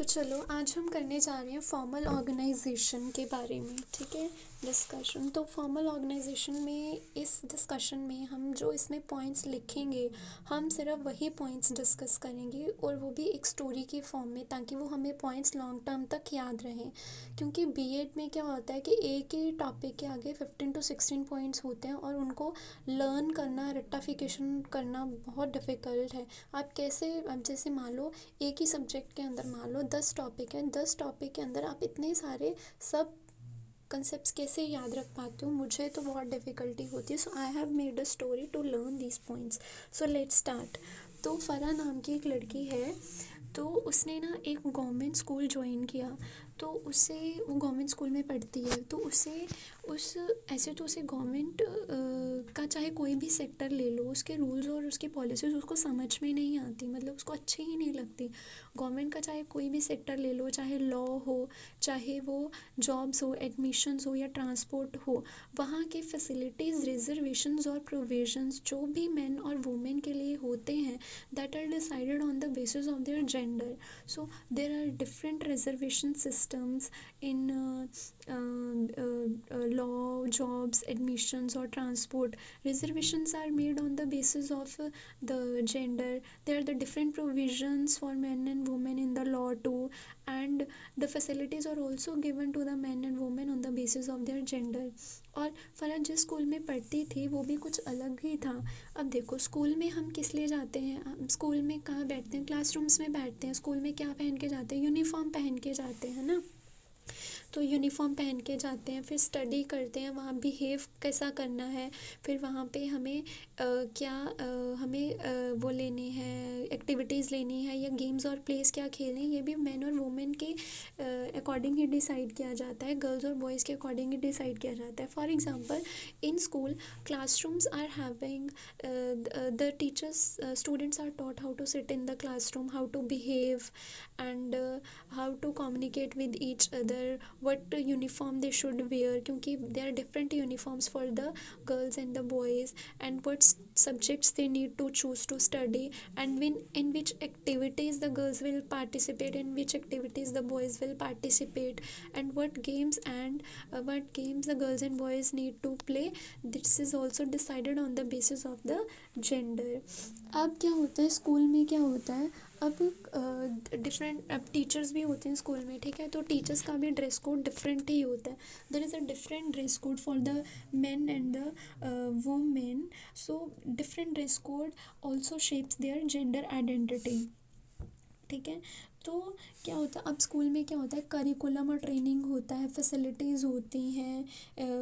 तो चलो आज हम करने जा रहे हैं फॉर्मल ऑर्गेनाइजेशन के बारे में। ठीक है, डिस्कशन। तो फॉर्मल ऑर्गेनाइजेशन में, इस डिस्कशन में हम जो इसमें पॉइंट्स लिखेंगे, हम सिर्फ वही पॉइंट्स डिस्कस करेंगे और वो भी एक स्टोरी के फॉर्म में, ताकि वो हमें पॉइंट्स लॉन्ग टर्म तक याद रहें। क्योंकि बीएड में क्या होता है कि एक ही टॉपिक के आगे 15 to 16 पॉइंट्स होते हैं और उनको लर्न करना, रेक्टिफिकेशन करना बहुत डिफ़िकल्ट है। आप कैसे, अब जैसे मान लो एक ही सब्जेक्ट के अंदर मान लो 10 टॉपिक हैं, 10 टॉपिक के अंदर आप इतने सारे सब कंसेप्ट्स कैसे याद रख पाते हो? मुझे तो बहुत डिफ़िकल्टी होती है। So I have made a story to learn these points. So let's start. तो फ़रा नाम की एक लड़की है, तो उसने ना एक गवर्नमेंट स्कूल ज्वाइन किया। तो उसे, वो गवर्नमेंट स्कूल में पढ़ती है, तो उसे ऐसे तो उसे गवर्नमेंट का चाहे कोई भी सेक्टर ले लो, उसके रूल्स और उसकी पॉलिसीज़ उसको समझ में नहीं आती, मतलब उसको अच्छी ही नहीं लगती। गवर्नमेंट का चाहे कोई भी सेक्टर ले लो, चाहे लॉ हो, चाहे वो जॉब्स हो, एडमिशन्स हो या ट्रांसपोर्ट हो, वहाँ के फैसिलिटीज़, रिजर्वेशंस और प्रोविजंस जो भी मेन और वुमेन के लिए होते हैं, that are decided on the basis of their gender. So there are different reservation systems in law, jobs, admissions or transport. Reservations are made on the basis of the gender. There are the different provisions for men and women in the law too, and the facilities are also given to the men and women on the basis of their gender. और फ़रा जिस school में पढ़ती थी वो भी कुछ अलग ही था। अब देखो, स्कूल में हम किस लिए जाते हैं? हम स्कूल में कहाँ बैठते हैं? क्लासरूम्स में बैठते हैं। स्कूल में क्या पहन के जाते हैं? यूनिफॉर्म पहन के जाते हैं ना। तो यूनिफॉर्म पहन के जाते हैं, फिर स्टडी करते हैं, वहाँ बिहेव कैसा करना है, फिर वहाँ पे हमें हमें वो लेने हैं, एक्टिविटीज़ लेनी है या गेम्स और प्लेस क्या खेलने हैं, ये भी मैन और वुमेन के अकॉर्डिंग ही डिसाइड किया जाता है, गर्ल्स और बॉयज़ के अकॉर्डिंग ही डिसाइड किया जाता है। For example, in school classrooms are having the teachers, students are taught how to sit in the classroom, how to behave, and how to communicate with each other, what uniform they should wear, क्योंकि there are different uniforms for the girls and the boys, and what subjects they need to choose to study, and in which activities the girls will participate, in which activities the boys will participate, and what games the girls and boys need to play. This is also decided on the basis of the gender. अब क्या होता है school में, क्या होता है, अब अब टीचर्स भी होते हैं स्कूल में, ठीक है? तो टीचर्स का भी ड्रेस कोड डिफरेंट ही होता है। There is a different dress code for the men and the women. So different dress code also shapes their gender identity, ठीक है? तो क्या होता है, अब स्कूल में क्या होता है, करिकुलम और ट्रेनिंग होता है, फैसिलिटीज़ होती हैं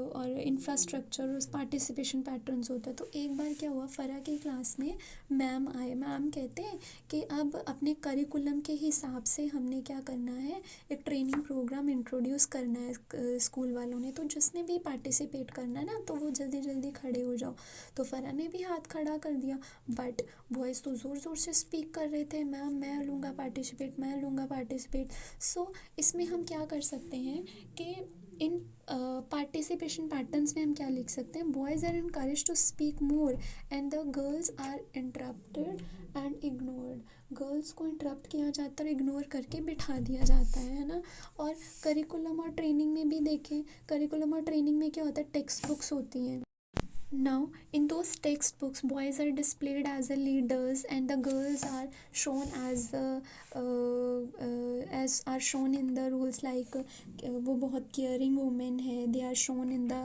और इंफ्रास्ट्रक्चर और पार्टिसिपेशन पैटर्न्स होता है। तो एक बार क्या हुआ, फ़रा की क्लास में मैम आए। मैम कहते हैं कि अब अपने करिकुलम के हिसाब से हमने क्या करना है, एक ट्रेनिंग प्रोग्राम इंट्रोड्यूस करना है स्कूल वालों ने। तो जिसने भी पार्टिसिपेट करना है ना, तो वो जल्दी जल्दी खड़े हो जाओ। तो फ़रा ने भी हाथ खड़ा कर दिया, बट बॉयज़ तो ज़ोर ज़ोर से स्पीक कर रहे थे, मैम मैं लूँगा पार्टिसिपेट, मैं लूँगा पार्टिसिपेट। सो इसमें हम क्या कर सकते हैं कि इन पार्टिसिपेशन पैटर्न्स में हम क्या लिख सकते हैं, boys are encourage to speak more and the girls are interrupted and ignored. Girls को इंटरप्ट किया जाता है और इग्नोर करके बिठा दिया जाता है ना। और करिकुलम और ट्रेनिंग में भी देखें, करिकुलम और ट्रेनिंग में क्या होता है, टेक्स्ट बुक्स होती हैं। Now, in those textbooks, boys are displayed as the leaders, and the girls are shown as are shown in the roles like वो बहुत caring women है. They are shown in the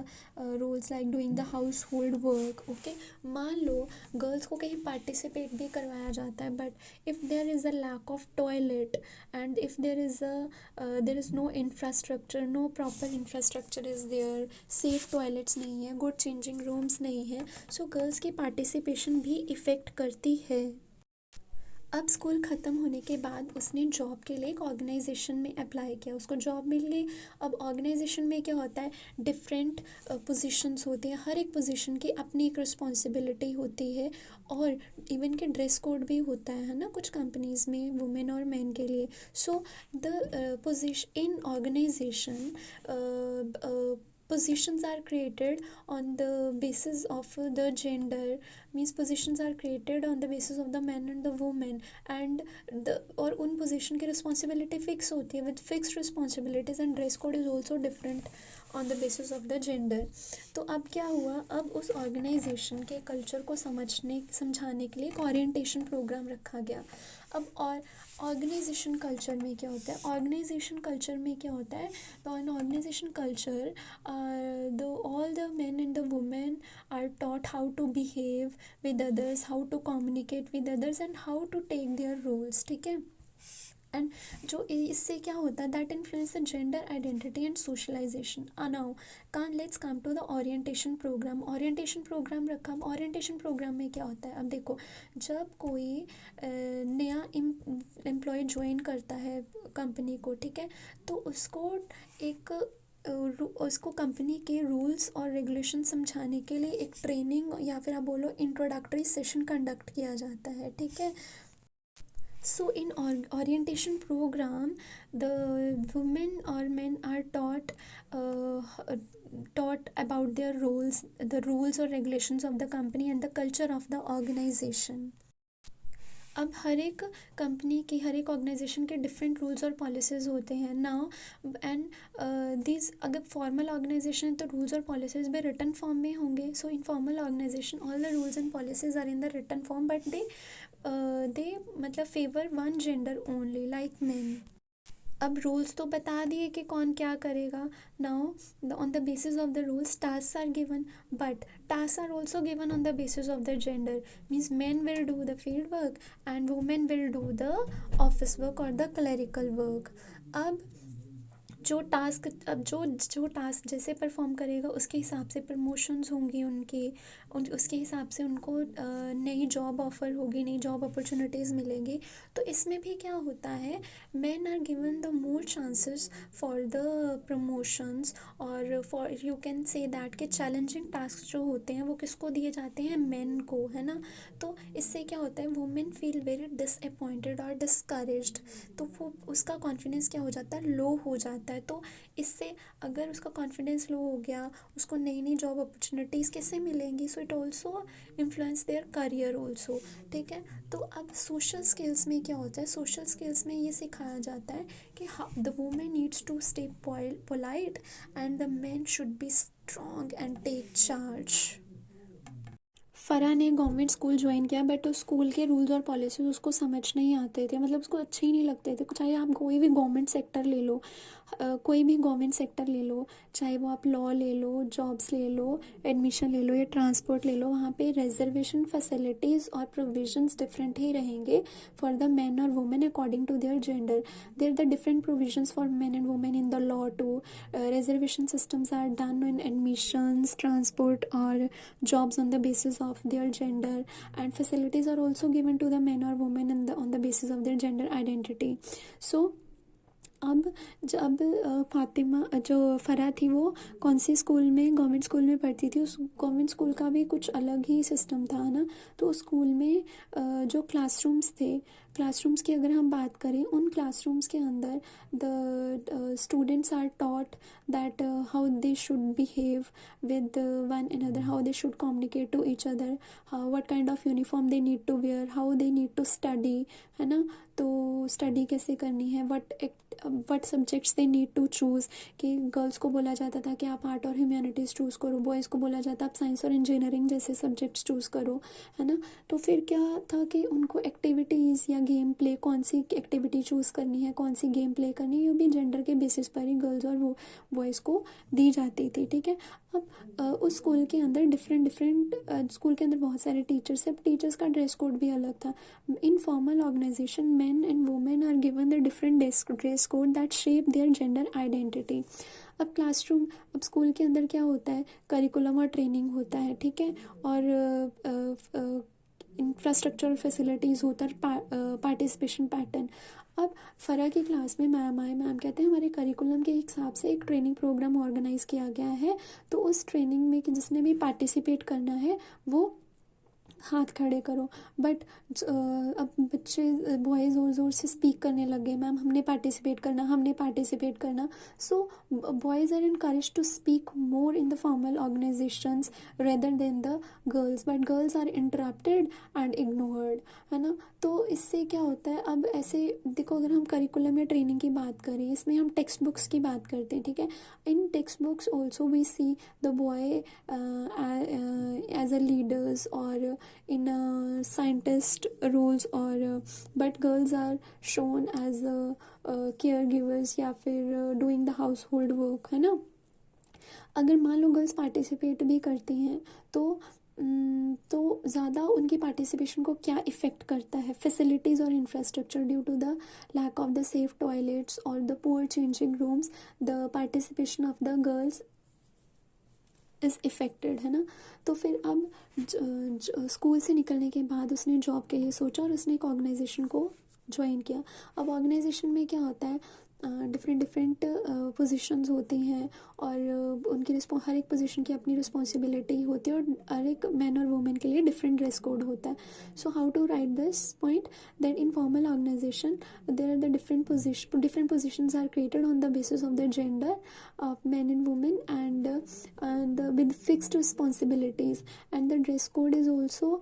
roles like doing the household work. Okay, मान लो girls को कहीं participate भी करवाया जाता है, but if there is a lack of toilet and if there is no infrastructure, no proper infrastructure is there, safe toilets नहीं है, good changing rooms नहीं है, सो गर्ल्स की पार्टिसिपेशन भी इफ़ेक्ट करती है। अब स्कूल ख़त्म होने के बाद उसने जॉब के लिए एक ऑर्गेनाइजेशन में अप्लाई किया, उसको जॉब मिल गई। अब ऑर्गेनाइजेशन में क्या होता है, डिफरेंट पोजीशंस होती हैं, हर एक पोजीशन की अपनी एक रिस्पॉन्सिबिलिटी होती है, और इवन के ड्रेस कोड भी होता है ना कुछ कंपनीज़ में, वुमेन और मैन के लिए। So the position in organization positions are created on the basis of the gender, means positions are created on the basis of the man and the woman, and the और उन position की responsibility fix होती है with fixed responsibilities, and dress code is also different on the basis of the gender. तो अब क्या हुआ, अब उस ऑर्गेनाइजेशन के कल्चर को समझाने के लिए एक ओरिएंटेशन प्रोग्राम रखा गया. अब और ऑर्गेनाइजेशन कल्चर में क्या होता है, ऑर्गेनाइजेशन कल्चर में क्या होता है, तो in organization culture the all the men and the women are taught how to behave with others, how to communicate with others, and how to take their roles. ठीक है. एंड जो इससे क्या होता है, that influence the gender identity and socialization. Now let's come to the orientation program. Orientation program रखा. अब orientation programme में क्या होता है, अब देखो, जब कोई नया एम्प्लॉय ज्वाइन करता है कंपनी को, ठीक है, तो उसको एक उसको कंपनी के रूल्स और रेगुलेशन समझाने के लिए एक ट्रेनिंग या फिर आप बोलो इंट्रोडक्टरी सेशन कंडक्ट किया जाता है. ठीक है. So in orientation program, the women or men are taught about their roles, the rules or regulations of the company and the culture of the organization. अब हर एक कंपनी की, हर एक ऑर्गेनाइजेशन के डिफरेंट रूल्स और पॉलिसीज़ होते हैं. Now and this, अगर formal organisation है तो रूल्स और पॉलिसीज़ भी रिटन फॉर्म में होंगे. So in formal organization all the rules and policies are in the written form, but they मतलब favour one gender only like men. अब rules तो बता दिए कि कौन क्या करेगा. Now on the basis of the rules task are given, but task are also given on the basis of the gender. Means men will do the field work and women will do the office work और the clerical work. अब जो task जैसे perform करेगा उसके हिसाब से promotions होंगी उनकी, उसके हिसाब से उनको नई जॉब ऑफ़र होगी, नई जॉब अपॉर्चुनिटीज़ मिलेंगी. तो इसमें भी क्या होता है, men are given the more chances for the promotions, और for you can say that के चैलेंजिंग टास्क जो होते हैं वो किसको दिए जाते हैं, मेन को, है ना. तो इससे क्या होता है, वुमेन फील वेरी डिसअपॉइंटेड और डिस्करेज्ड. तो वो उसका कॉन्फिडेंस क्या हो जाता है, लो हो जाता है. तो इससे अगर उसका कॉन्फिडेंस लो हो गया, उसको नई नई जॉब अपॉर्चुनिटीज़ कैसे मिलेंगी. So it also influence their career also. ठीक है. तो अब सोशल स्किल्स में क्या होता है, सोशल स्किल्स में ये सिखाया जाता है कि the women needs to stay polite and the man should be strong and take charge. Farah ने गवर्नमेंट स्कूल ज्वाइन किया, बट उस स्कूल के रूल्स और पॉलिसीज़ उसको समझ नहीं आते थे, मतलब उसको अच्छे ही नहीं लगते थे. चाहे आप कोई भी गवर्नमेंट सेक्टर ले लो, कोई भी गवर्नमेंट सेक्टर ले लो, चाहे वो आप लॉ ले लो, जॉब्स ले लो, एडमिशन ले लो या ट्रांसपोर्ट ले लो, वहाँ पे रिजर्वेशन फैसिलिटीज़ और प्रोविजंस डिफरेंट ही रहेंगे फॉर द मैन और women according to their gender. There the different provisions for man and women in the law too. Reservation systems are done in admissions, transport और jobs on the basis of their gender, and facilities are also given to the men or women on the basis of their gender identity. So अब जब फातिमा जो फ़रा थी वो कौन सी school में, government school में पढ़ती थी. उस गवर्नमेंट स्कूल का भी कुछ अलग ही सिस्टम था ना. तो उस स्कूल में जो क्लासरूम्स थे, क्लासरूम्स की अगर हम बात करें, उन क्लासरूम्स के अंदर the students are taught that how they should behave with one another, how they should communicate to each other, what kind of uniform they need to wear, how they need to study, है ना. तो study कैसे करनी है, what subjects they need to choose. कि girls को बोला जाता था कि आप आर्ट और ह्यूमैनिटीज़ चूज़ करो, बॉयज़ को बोला जाता आप साइंस और इंजीनियरिंग जैसे सब्जेक्ट्स चूज़ करो, है ना. तो फिर क्या था कि उनको एक्टिविटीज़ या गेम प्ले, कौन सी एक्टिविटी चूज़ करनी है, कौन सी गेम प्ले करनी है, ये भी जेंडर के बेसिस पर ही गर्ल्स और वो बॉयज़ को दी जाती थी. ठीक है. अब उस स्कूल के अंदर डिफरेंट स्कूल के अंदर बहुत सारे टीचर्स, अब टीचर्स का ड्रेस कोड भी अलग था. In formal organization men and women are given the different dress code that shape their gender identity. अब क्लासरूम, अब स्कूल के अंदर क्या होता है, करिकुलम और ट्रेनिंग होता है. ठीक है. और इंफ्रास्ट्रक्चर फैसिलिटीज़ होता है, पार्टिसिपेशन पैटर्न. अब फ़रा की क्लास में मैम कहते हैं हमारे करिकुलम के हिसाब से एक ट्रेनिंग प्रोग्राम ऑर्गेनाइज़ किया गया है. तो उस ट्रेनिंग में जिसने भी पार्टिसिपेट करना है वो हाथ खड़े करो। बट अब बच्चे बॉयज़ ज़ोर ज़ोर से स्पीक करने लग गए, मैम हमने पार्टिसिपेट करना, हमने पार्टिसिपेट करना। So boys are encourage to speak more in the formal organizations rather than the girls, but girls are interrupted and ignored, है ना। तो इससे क्या होता है, अब ऐसे देखो, अगर हम करिकुलम या ट्रेनिंग की बात करें, इसमें हम टेक्स्ट बुक्स की बात करते हैं, ठीक है। In text books also we see the boy as a leaders और in scientist roles, और but girls are shown as caregivers या फिर doing the household work, है ना। अगर मान लो गर्ल्स पार्टिसिपेट भी करती हैं तो ज़्यादा उनकी पार्टिसिपेशन को क्या इफ़ेक्ट करता है, फैसिलिटीज़ और infrastructure. Due to the lack of the safe toilets और the poor changing rooms, the participation of the girls is affected, है ना। तो फिर अब स्कूल से निकलने के बाद उसने जॉब के लिए सोचा और उसने एक ऑर्गेनाइजेशन को ज्वाइन किया। अब ऑर्गेनाइजेशन में क्या होता है, डिफरेंट पोजीशंस होती हैं और उनकी हर एक पोजीशन की अपनी रिस्पॉन्सिबिलिटी होती है, और हर एक मैन और वुमेन के लिए डिफरेंट ड्रेस कोड होता है। So how to write this point, that in formal organization there are the different positions are created on the basis of the gender of men and women, and with fixed responsibilities, and the dress code is also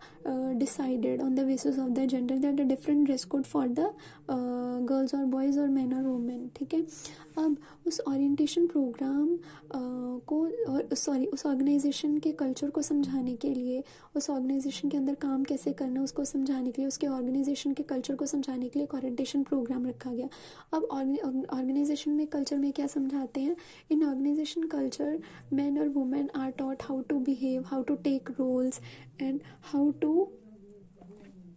decided on the basis of the gender, that a different dress code for the girls और boys और man और women, ठीक है। अब उस orientation programme उस organisation के culture को समझाने के लिए, उस ऑर्गेनाइजेशन के अंदर काम कैसे करना उसको समझाने के लिए, उसके ऑर्गेनाइजेशन के कल्चर को समझाने के लिए एक ओरिएंटेशन प्रोग्राम रखा गया। अब ऑर्गेनाइजेशन में कल्चर में क्या समझाते हैं, इन ऑर्गेनाइजेशन कल्चर मैन और women are taught how to behave, how to take roles, and how to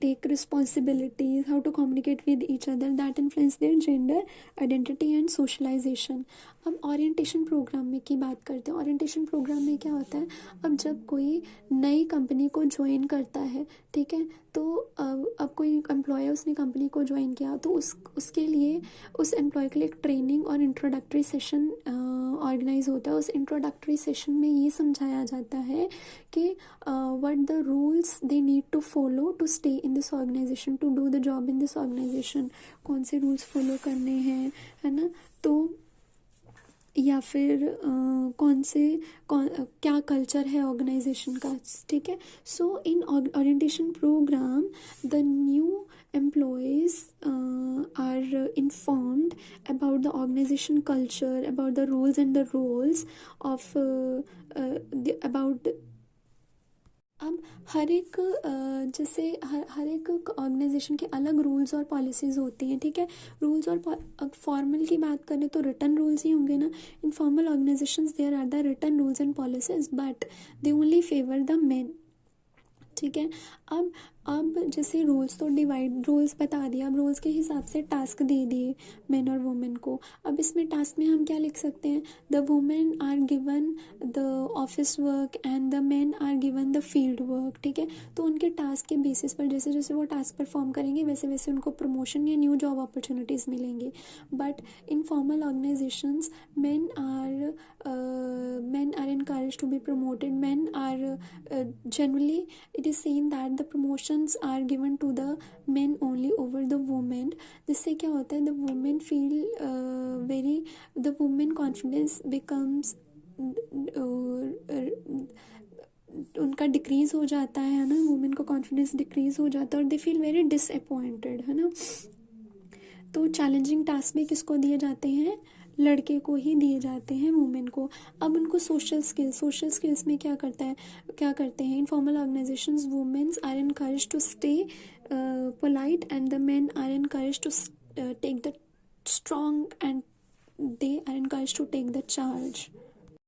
take responsibilities, how to communicate with each other, that influence their gender identity and socialization. अब orientation programme में की बात करते हैं। Orientation programme में क्या होता है, अब जब कोई नई कंपनी को ज्वाइन करता है, ठीक है, तो अब कोई एम्प्लॉय उसने कंपनी को ज्वाइन किया, तो उसके लिए उस एम्प्लॉय के लिए एक ट्रेनिंग और इंट्रोडक्टरी सेशन ऑर्गेनाइज होता है। उस इंट्रोडक्टरी सेशन में ये समझाया जाता है कि what the rules they need to follow to stay in this organization, to do the job in this organization, कौन से रूल्स फॉलो करने हैं, है ना। तो या फिर क्या कल्चर है ऑर्गेनाइजेशन का, ठीक है। So in orientation program the new employees are informed about the organization culture, about the rules and the roles of about अब हर एक जैसे हर एक ऑर्गेनाइजेशन के अलग रूल्स और पॉलिसीज़ होती हैं, ठीक है। रूल्स और फॉर्मल की बात करें तो रिटन रूल्स ही होंगे ना। In formal organizations there are the written rules and policies, but they only favour the men, ठीक है। अब जैसे रूल्स बता दिया, अब रूल्स के हिसाब से टास्क दे दिए मेन और वुमेन को। अब इसमें टास्क में हम क्या लिख सकते हैं, the women are given the office work and the men are given the field work, ठीक है। तो उनके टास्क के बेसिस पर जैसे जैसे वो टास्क परफॉर्म करेंगे वैसे वैसे उनको प्रमोशन या न्यू जॉब अपॉर्चुनिटीज़ मिलेंगी। But in formal organisations men are encouraged to be promoted. Men are generally, it is seen that the promotions are given to the men only over the women. जिससे क्या होता है, the women confidence becomes उनका decrease हो जाता है ना, women का कॉन्फिडेंस डिक्रीज़ हो जाता है और दे फील वेरी डिसअपॉइंटेड, है ना। तो चैलेंजिंग टास्क में किसको दिए जाते हैं, लड़के को ही दिए जाते हैं, वुमेन को। अब उनको सोशल स्किल्स में क्या करते हैं, in formal organisations womens are encouraged to stay polite and the men are encouraged to take the strong and they are encouraged to take the charge.